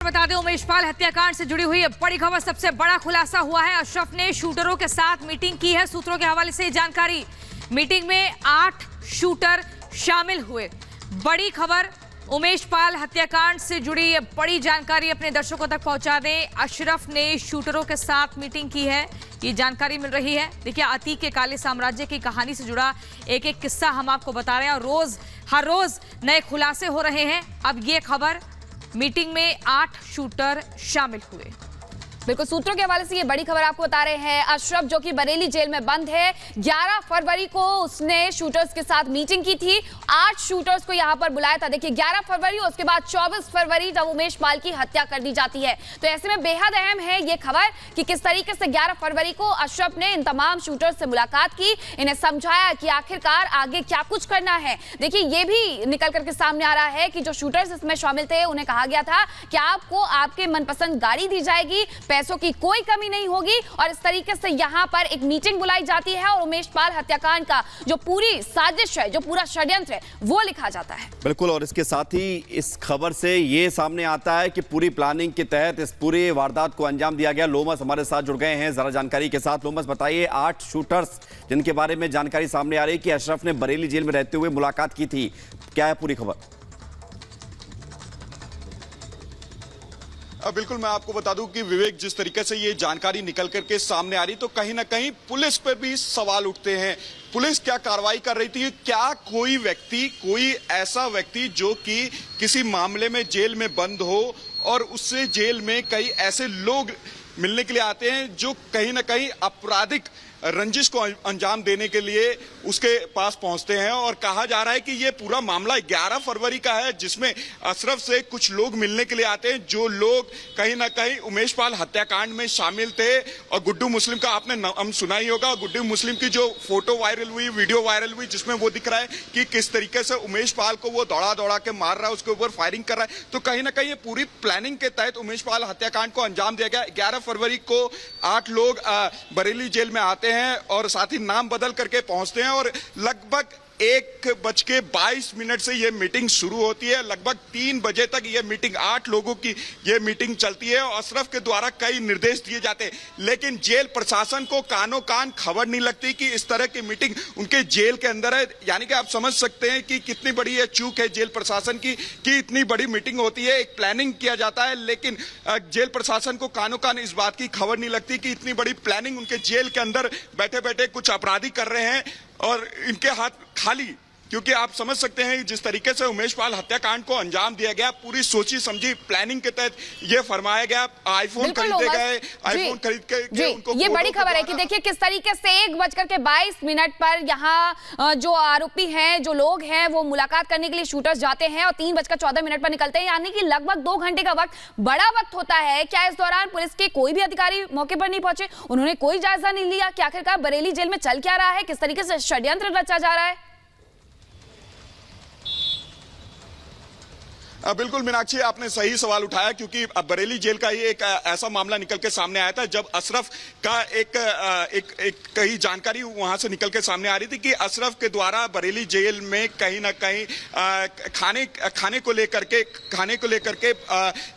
बता दें, उमेश पाल हत्याकांड से जुड़ी हुई बड़ी खबर, सबसे बड़ा खुलासा हुआ है। अशरफ ने शूटरों के साथ मीटिंग की है। सूत्रों के हवाले से जानकारी, मीटिंग में 8 शूटर शामिल हुए। बड़ी खबर, उमेश पाल हत्याकांड से जुड़ी ये बड़ी जानकारी अपने दर्शकों तक पहुंचा दें। अशरफ ने शूटरों के साथ मीटिंग की है, ये जानकारी मिल रही है। देखिए, अतीक के काले साम्राज्य की कहानी से जुड़ा एक एक किस्सा हम आपको बता रहे हैं और हर रोज नए खुलासे हो रहे हैं। अब ये खबर, मीटिंग में 8 शूटर शामिल हुए। बिल्कुल, सूत्रों के हवाले से ये बड़ी खबर आपको बता रहे हैं। अशरफ जो कि बरेली जेल में बंद है, 11 फरवरी को उसने शूटर्स के साथ मीटिंग की थी। 8 शूटर्स को यहां पर बुलाया था। देखिए, 11 फरवरी, उसके बाद 24 फरवरी जब उमेश पाल की हत्या कर दी जाती है। तो ऐसे में बेहद अहम है ये खबर कि किस तरीके से 11 फरवरी को अशरफ ने इन तमाम शूटर्स से मुलाकात की, इन्हें समझाया कि आखिरकार आगे क्या कुछ करना है। देखिए, ये भी निकल करके सामने आ रहा है कि जो शूटर्स इसमें शामिल थे, उन्हें कहा गया था कि आपको आपके मनपसंद गाड़ी दी जाएगी, पैसों की कोई कमी नहीं होगी। और इस तरीके से यहां पर एक मीटिंग बुलाई जाती है और उमेश पाल हत्याकांड का जो पूरी साजिश है, जो पूरा षड्यंत्र है, वो लिखा जाता है। बिल्कुल, और इसके साथ ही इस खबर से ये सामने आता है कि पूरी प्लानिंग के तहत इस पूरे वारदात को अंजाम दिया गया। लोमस हमारे साथ जुड़ गए हैं जरा जानकारी के साथ। लोमस, बताइए, 8 शूटर्स जिनके बारे में जानकारी सामने आ रही है कि अशरफ ने बरेली जेल में रहते हुए मुलाकात की थी, क्या है पूरी खबर? बिल्कुल, मैं आपको बता दूं कि विवेक, जिस तरीके से ये जानकारी निकल करके सामने आ रही, तो कहीं ना कहीं पुलिस पर भी सवाल उठते हैं। पुलिस क्या कार्रवाई कर रही थी? क्या कोई ऐसा व्यक्ति जो कि किसी मामले में जेल में बंद हो और उससे जेल में कई ऐसे लोग मिलने के लिए आते हैं जो कहीं ना कहीं आपराधिक रंजिश को अंजाम देने के लिए उसके पास पहुंचते हैं। और कहा जा रहा है कि ये पूरा मामला 11 फरवरी का है, जिसमें अशरफ से कुछ लोग मिलने के लिए आते हैं, जो लोग कहीं ना कहीं उमेश पाल हत्याकांड में शामिल थे। और गुड्डू मुस्लिम का आपने नाम सुना ही होगा। गुड्डू मुस्लिम की जो फोटो वायरल हुई, वीडियो वायरल हुई, जिसमें वो दिख रहा है कि किस तरीके से उमेश पाल को वो दौड़ा दौड़ा के मार रहा है, उसके ऊपर फायरिंग कर रहा है। तो कहीं ना कहीं ये पूरी प्लानिंग के तहत उमेश पाल हत्याकांड को अंजाम दिया गया। 11 फरवरी को 8 लोग बरेली जेल में आते हैं और साथ ही नाम बदल करके पहुंचते हैं और लगभग 1:22 से ये मीटिंग शुरू होती है। लगभग 3 बजे तक ये मीटिंग, 8 लोगों की ये मीटिंग चलती है और अशरफ के द्वारा कई निर्देश दिए जाते हैं, लेकिन जेल प्रशासन को कानों कान खबर नहीं लगती कि इस तरह की मीटिंग उनके जेल के अंदर है। यानी कि आप समझ सकते हैं कि कितनी बड़ी ये चूक है जेल प्रशासन की कि इतनी बड़ी मीटिंग होती है, एक प्लानिंग किया जाता है, लेकिन जेल प्रशासन को कानों कान इस बात की खबर नहीं लगती कि इतनी बड़ी प्लानिंग उनके जेल के अंदर बैठे बैठे कुछ अपराधी कर रहे हैं और इनके हाथ खाली। क्योंकि आप समझ सकते हैं जिस तरीके से उमेश पाल हत्याकांड को अंजाम दिया गया, पूरी सोची समझी प्लानिंग के तहत ये फरमाया गया। आईफोन खरीदे गए, आईफोन खरीद के उनको, ये बड़ी खबर है कि देखिए किस तरीके से 1:22 पर यहाँ जो आरोपी हैं, जो लोग हैं, वो मुलाकात करने के लिए शूटर्स जाते हैं और 3:14 पर निकलते हैं। यानी कि लगभग 2 घंटे का वक्त, बड़ा वक्त होता है। क्या इस दौरान पुलिस के कोई भी अधिकारी मौके पर नहीं पहुंचे? उन्होंने कोई जायजा नहीं लिया कि आखिरकार बरेली जेल में चल क्या रहा है, किस तरीके से षड्यंत्र रचा जा रहा है? बिल्कुल मीनाक्षी, आपने सही सवाल उठाया, क्योंकि बरेली जेल का ही एक ऐसा मामला निकल के सामने आया था जब अशरफ का एक कई जानकारी वहां से निकल के सामने आ रही थी कि अशरफ के द्वारा बरेली जेल में कहीं ना कहीं खाने को लेकर के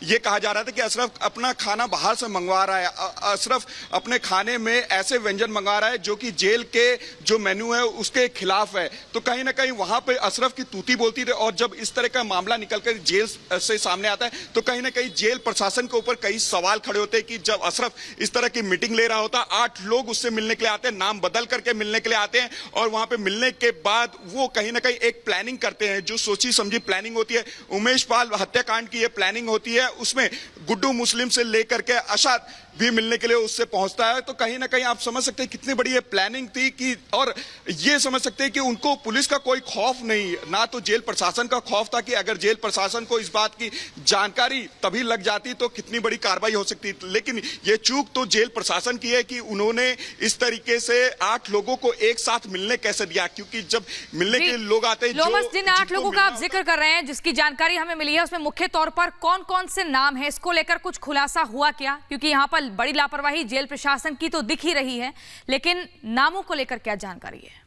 ये कहा जा रहा था कि अशरफ अपना खाना बाहर से मंगवा रहा है। अशरफ अपने खाने में ऐसे व्यंजन मंगवा रहा है जो कि जेल के जो मेन्यू है उसके खिलाफ है। तो कहीं ना कहीं वहां पे अशरफ की तूती बोलती थी। और जब इस तरह का मामला निकल कर जेल से सामने आता है तो कहीं ना कहीं जेल प्रशासन के ऊपर कई सवाल खड़े होते हैं कि जब अशरफ इस तरह की मीटिंग ले रहा होता, 8 लोग उससे मिलने के लिए आते हैं, नाम बदल करके मिलने के लिए आते हैं और वहां पे मिलने के बाद वो कहीं ना कहीं एक प्लानिंग करते हैं, जो सोची समझी प्लानिंग होती है। उमेश पाल हत्याकांड की ये प्लानिंग होती है, उसमें गुड्डू मुस्लिम से लेकर के अशाद भी मिलने के लिए उससे पहुंचता है। तो कहीं ना कहीं आप समझ सकते हैं कितनी बड़ी ये प्लानिंग थी कि, और ये समझ सकते हैं कि उनको पुलिस का कोई खौफ नहीं, ना तो जेल प्रशासन का खौफ था कि अगर जेल प्रशासन को इस बात की जानकारी तभी लग जाती तो कितनी बड़ी कार्रवाई हो सकती। लेकिन ये चूक तो जेल प्रशासन की है कि उन्होंने इस तरीके से 8 लोगों को एक साथ मिलने कैसे दिया, क्योंकि जब मिलने के लोग आते हैं, लोमस, जिन 8 लोगों का आप जिक्र कर रहे हैं, जिसकी जानकारी हमें मिली है, उसमें मुख्य तौर पर कौन कौन से नाम है? इसको लेकर कुछ खुलासा हुआ क्या? क्योंकि यहाँ पर बड़ी लापरवाही जेल प्रशासन की तो दिख ही रही है, लेकिन नामों को लेकर क्या जानकारी है?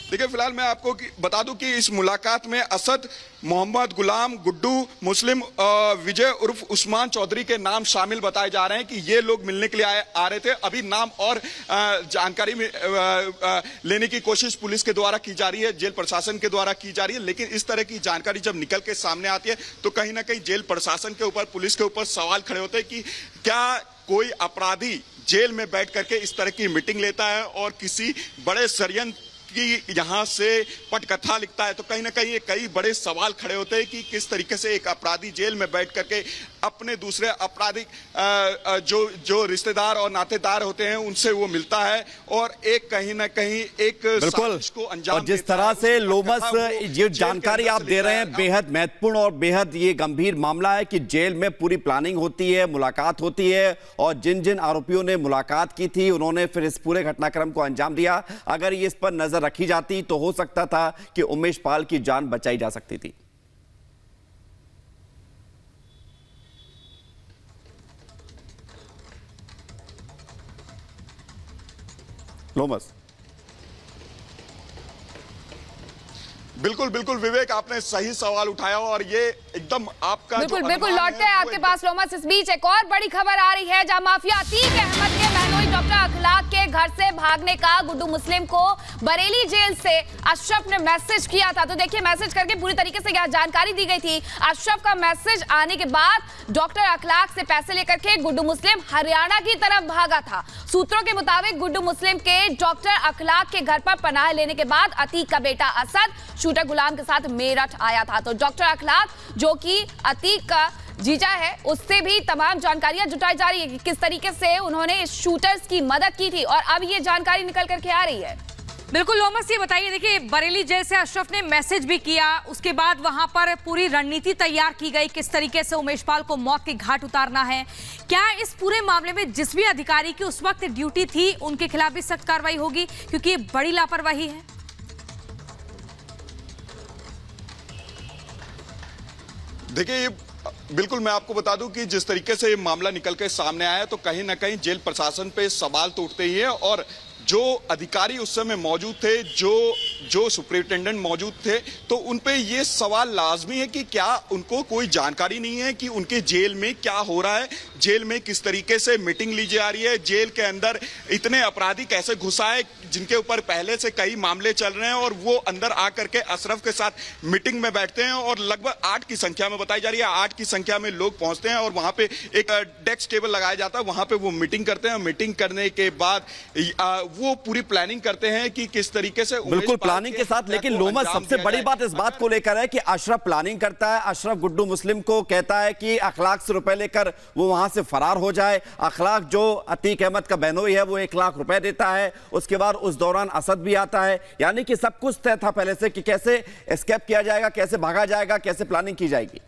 देखिए, फिलहाल मैं आपको बता दूं कि इस मुलाकात में असद, मोहम्मद गुलाम, गुड्डू मुस्लिम, विजय उर्फ उस्मान चौधरी के नाम शामिल बताए जा रहे हैं कि ये लोग मिलने के लिए आ रहे थे। अभी नाम और जानकारी में लेने की कोशिश पुलिस के द्वारा की जा रही है, जेल प्रशासन के द्वारा की जा रही है। लेकिन इस तरह की जानकारी जब निकल के सामने आती है तो कहीं ना कहीं जेल प्रशासन के ऊपर, पुलिस के ऊपर सवाल खड़े होते हैं कि क्या कोई अपराधी जेल में बैठ करके इस तरह की मीटिंग लेता है और किसी बड़े षड्यंत्र की यहां से पटकथा लिखता है। तो कहीं ना कहीं कई बड़े सवाल खड़े होते हैं कि किस तरीके से एक अपराधी जेल में बैठ करके अपने दूसरे आपराधिक जो रिश्तेदार और नातेदार होते हैं उनसे वो मिलता है और एक कहीं ना कहीं एक साजिश को अंजाम और जिस तरह से लोमस ये जानकारी आप दे रहे हैं बेहद महत्वपूर्ण और बेहद ये गंभीर मामला है कि जेल में पूरी प्लानिंग होती है, मुलाकात होती है और जिन जिन आरोपियों ने मुलाकात की थी उन्होंने फिर इस पूरे घटनाक्रम को अंजाम दिया। अगर ये इस पर नजर रखी जाती तो हो सकता था कि उमेश पाल की जान बचाई जा सकती थी। लोमस, बिल्कुल बिल्कुल विवेक, आपने सही सवाल उठाया और ये एकदम आपका बिल्कुल लौटते हैं आपके पास लोमस। इस बीच एक और बड़ी खबर आ रही है जहां माफिया अतीक अहमद के बहनोई डॉक्टर अखलाक के घर से भागने का गुड्डू मुस्लिम को बरेली जेल से अशरफ ने मैसेज किया था। तो देखिए, मैसेज करके पूरी तरीके से यह जानकारी दी गई थी। अशरफ का मैसेज आने के बाद डॉक्टर अखलाक से पैसे लेकर के गुड्डू मुस्लिम हरियाणा की तरफ भागा था। सूत्रों के मुताबिक गुड्डू मुस्लिम के डॉक्टर अखलाक के घर पर पनाह लेने के बाद अतीक का बेटा असद शूटर गुलाम के साथ मेरठ आया था। तो डॉक्टर अखलाक जो कि अतीक का जीजा है, उससे भी तमाम जानकारियां जुटाई जा रही है कि किस तरीके से उन्होंने इस शूटर्स की मदद की थी और अब ये जानकारी निकल करके आ रही है। बिल्कुल लोमस, ये बताइए, देखिए बरेली जेल से अशरफ ने मैसेज भी किया, उसके बाद वहां पर पूरी रणनीति तैयार की गई किस तरीके से उमेश पाल को मौत के घाट उतारना है। क्या इस पूरे मामले में जिस भी अधिकारी की उस वक्त ड्यूटी थी उनके खिलाफ भी सख्त कार्रवाई होगी, क्योंकि ये बड़ी लापरवाही है? देखिए, बिल्कुल मैं आपको बता दूं कि जिस तरीके से ये मामला निकल के सामने आया तो कहीं ना कहीं जेल प्रशासन पे सवाल तो उठते ही है और जो अधिकारी उस समय मौजूद थे, जो सुपरिटेंडेंट मौजूद थे, तो उन पे ये सवाल लाजमी है कि क्या उनको कोई जानकारी नहीं है कि उनके जेल में क्या हो रहा है, जेल में किस तरीके से मीटिंग ली जा रही है, जेल के अंदर इतने अपराधी कैसे घुसाए जिनके ऊपर पहले से कई मामले चल रहे हैं और वो अंदर आकर के अशरफ के साथ मीटिंग में बैठते हैं और लगभग 8 की संख्या में बताई जा रही है, 8 की संख्या में लोग पहुंचते हैं और वहां पे एक डेस्क टेबल लगाया जाता है, वहां पे वो मीटिंग करते हैं। मीटिंग करने के बाद वो पूरी प्लानिंग करते हैं कि किस तरीके से बिल्कुल प्लानिंग के साथ। लेकिन लोमस, सबसे बड़ी बात इस बात को लेकर है कि अशरफ प्लानिंग करता है, अशरफ गुड्डू मुस्लिम को कहता है कि अखलाक से रुपए लेकर वो वहां से फरार हो जाए। अखलाक जो अतीक अहमद का बहनोई है वो 1 लाख रुपए देता है, उसके बाद उस दौरान असद भी आता है। यानी कि सब कुछ तय था पहले से कि कैसे एस्केप किया जाएगा, कैसे भागा जाएगा, कैसे प्लानिंग की जाएगी।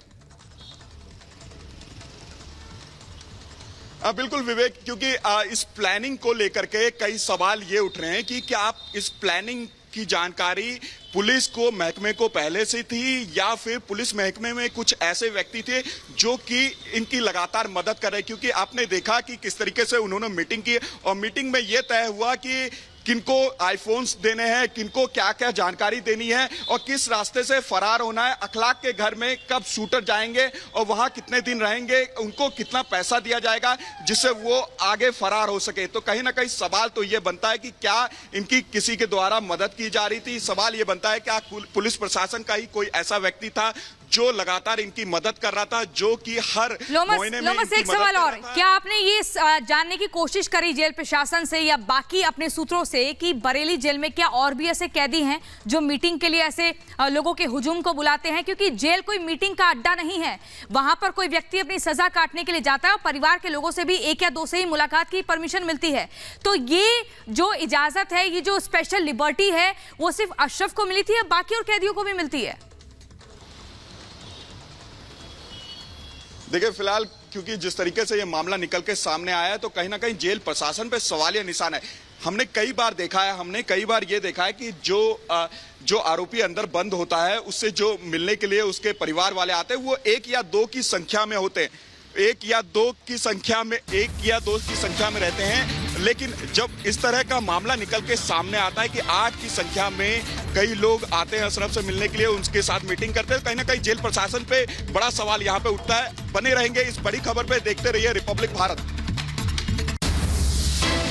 बिल्कुल विवेक, क्योंकि इस प्लानिंग को लेकर के कई सवाल ये उठ रहे हैं कि क्या आप इस प्लानिंग की जानकारी पुलिस को, महकमे को पहले से थी या फिर पुलिस महकमे में कुछ ऐसे व्यक्ति थे जो कि इनकी लगातार मदद कर रहे, क्योंकि आपने देखा कि किस तरीके से उन्होंने मीटिंग की और मीटिंग में यह तय हुआ कि किनको आईफोन्स देने हैं, किनको क्या क्या जानकारी देनी है और किस रास्ते से फरार होना है, अखलाक के घर में कब शूटर जाएंगे और वहां कितने दिन रहेंगे, उनको कितना पैसा दिया जाएगा जिससे वो आगे फरार हो सके। तो कहीं ना कहीं सवाल तो ये बनता है कि क्या इनकी किसी के द्वारा मदद की जा रही थी। सवाल ये बनता है क्या पुलिस प्रशासन का ही कोई ऐसा व्यक्ति था जो लगातार इनकी मदद कर रहा था, जो कि हर महीने में लोमस, एक सवाल और, क्या आपने ये जानने की कोशिश करी जेल प्रशासन से या बाकी अपने सूत्रों से कि बरेली जेल में क्या और भी ऐसे कैदी हैं जो मीटिंग के लिए ऐसे लोगों के हुजूम को बुलाते हैं? क्योंकि जेल कोई मीटिंग का अड्डा नहीं है, वहां पर कोई व्यक्ति अपनी सजा काटने के लिए जाता है और परिवार के लोगों से भी 1 या 2 से ही मुलाकात की परमिशन मिलती है। तो ये जो इजाजत है, ये जो स्पेशल लिबर्टी है, वो सिर्फ अशरफ को मिली थी या बाकी और कैदियों को भी मिलती है? देखिए, फिलहाल क्योंकि जिस तरीके से ये मामला निकल के सामने आया है तो कहीं ना कहीं जेल प्रशासन पे सवालिया निशान है। हमने कई बार देखा है, हमने कई बार ये देखा है कि जो आरोपी अंदर बंद होता है उससे जो मिलने के लिए उसके परिवार वाले आते हैं वो 1 या 2 की संख्या में होते हैं, 1 या 2 की संख्या में रहते हैं। लेकिन जब इस तरह का मामला निकल के सामने आता है कि 8 की संख्या में कई लोग आते हैं अशरफ से मिलने के लिए, उनके साथ मीटिंग करते हैं, कहीं ना कहीं जेल प्रशासन पे बड़ा सवाल यहाँ पे उठता है। बने रहेंगे इस बड़ी खबर पे, देखते रहिए रिपब्लिक भारत।